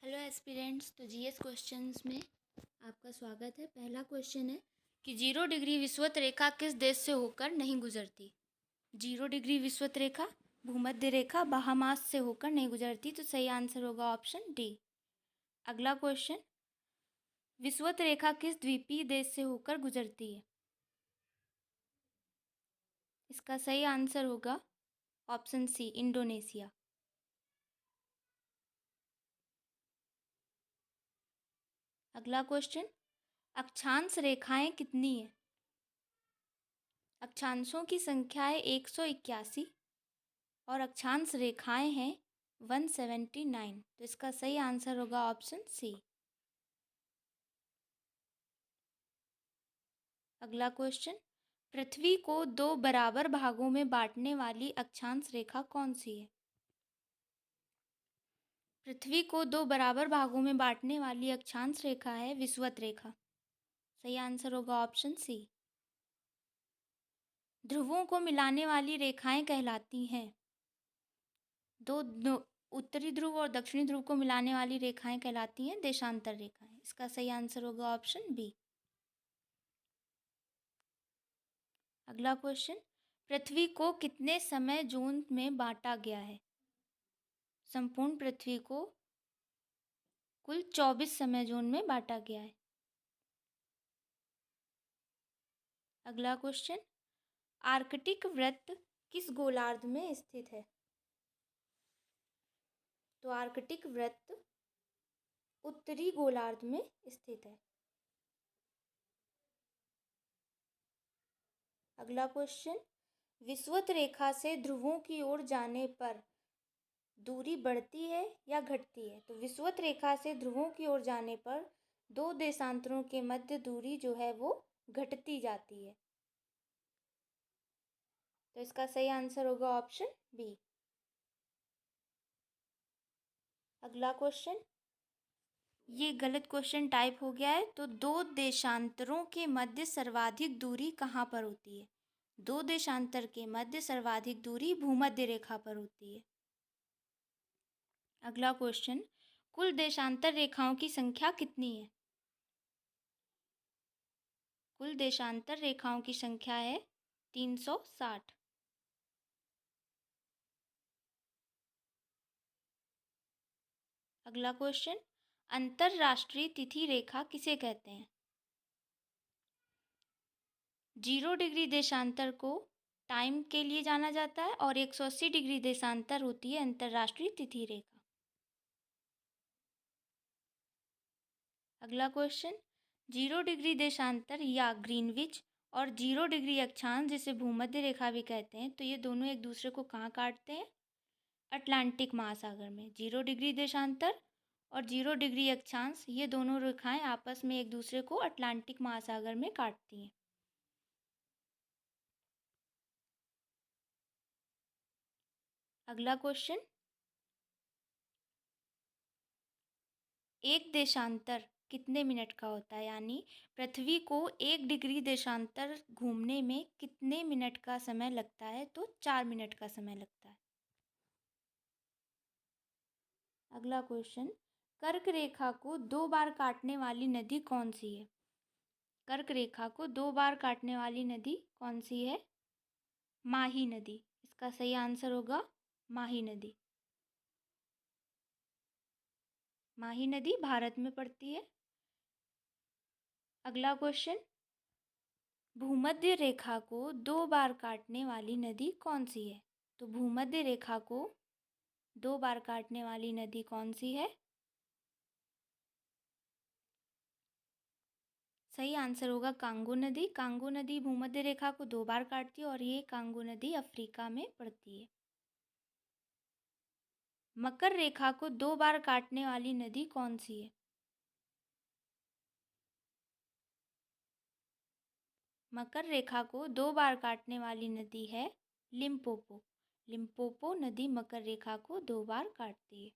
Hello aspirants. तो GS questions में आपका स्वागत है। पहला क्वेश्चन है कि 0 डिग्री विषुवत रेखा किस देश से होकर नहीं गुजरती। 0 डिग्री विषुवत रेखा भूमध्य रेखा बाहामास से होकर नहीं गुजरती, तो सही आंसर होगा ऑप्शन डी। अगला क्वेश्चन, विषुवत रेखा किस द्वीपीय देश से होकर गुजरती है। इसका सही आंसर होगा ऑप्शन सी, इंडोनेशिया। अगला क्वेश्चन, अक्षांश रेखाएं कितनी है। अक्षांशों की संख्या है 181 और अक्षांश रेखाएं हैं 179, तो इसका सही आंसर होगा ऑप्शन सी। अगला क्वेश्चन, पृथ्वी को 2 बराबर भागों में बांटने वाली अक्षांश रेखा कौन सी है। पृथ्वी को 2 बराबर भागों में बांटने वाली अक्षांश रेखा है विषुवत रेखा। सही आंसर होगा ऑप्शन सी। ध्रुवों को मिलाने वाली रेखाएं कहलाती हैं। उत्तरी ध्रुव और दक्षिणी ध्रुव को मिलाने वाली रेखाएं कहलाती हैं देशांतर रेखाएं। इसका सही आंसर होगा ऑप्शन बी। अगला क्वेश्चन, पृथ्वी को कितने समय जोन में बांटा गया है। संपूर्ण पृथ्वी को कुल 24 समय जोन में बांटा गया है। अगला क्वेश्चन, आर्कटिक वृत्त किस गोलार्ध में स्थित है। तो आर्कटिक वृत्त उत्तरी गोलार्ध में स्थित है। अगला क्वेश्चन, विषुवत रेखा से ध्रुवों की ओर जाने पर दूरी बढ़ती है या घटती है। तो विषुवत रेखा से ध्रुवों की ओर जाने पर 2 देशांतरों के मध्य दूरी जो है वो घटती जाती है। तो इसका सही आंसर होगा ऑप्शन बी। अगला क्वेश्चन, ये गलत क्वेश्चन टाइप हो गया है। तो 2 देशांतरों के मध्य सर्वाधिक दूरी कहाँ पर होती है। 2 देशांतर के मध्य सर्वाधिक दूरी भूमध्य रेखा पर होती है। अगला क्वेश्चन, कुल देशांतर रेखाओं की संख्या कितनी है। कुल देशांतर रेखाओं की संख्या है 360। अगला क्वेश्चन, अंतरराष्ट्रीय तिथि रेखा किसे कहते हैं। 0 डिग्री देशांतर को टाइम के लिए जाना जाता है और 180 डिग्री देशांतर होती है अंतरराष्ट्रीय तिथि रेखा। अगला क्वेश्चन, 0 डिग्री देशांतर या ग्रीनविच और 0 डिग्री अक्षांश जिसे भूमध्य रेखा भी कहते हैं, तो ये दोनों एक दूसरे को कहाँ काटते हैं। अटलांटिक महासागर में। 0 डिग्री देशांतर और 0 डिग्री अक्षांश, ये दोनों रेखाएं आपस में एक दूसरे को अटलांटिक महासागर में काटती हैं। अगला क्वेश्चन, एक देशांतर कितने मिनट का होता है, यानी पृथ्वी को 1 डिग्री देशांतर घूमने में कितने मिनट का समय लगता है। तो 4 मिनट का समय लगता है। अगला क्वेश्चन, कर्क रेखा को 2 बार काटने वाली नदी कौन सी है। कर्क रेखा को 2 बार काटने वाली नदी कौन सी है। माही नदी। इसका सही आंसर होगा माही नदी। माही नदी भारत में पड़ती है। अगला क्वेश्चन, भूमध्य रेखा को 2 बार काटने वाली नदी कौन सी है। तो भूमध्य रेखा को 2 बार काटने वाली नदी कौन सी है। सही आंसर होगा कांगो नदी। कांगो नदी भूमध्य रेखा को 2 बार काटती है और ये कांगो नदी अफ्रीका में पड़ती है। मकर रेखा को 2 बार काटने वाली नदी कौन सी है। मकर रेखा को 2 बार काटने वाली नदी है लिम्पोपो। लिम्पोपो नदी मकर रेखा को 2 बार काटती है।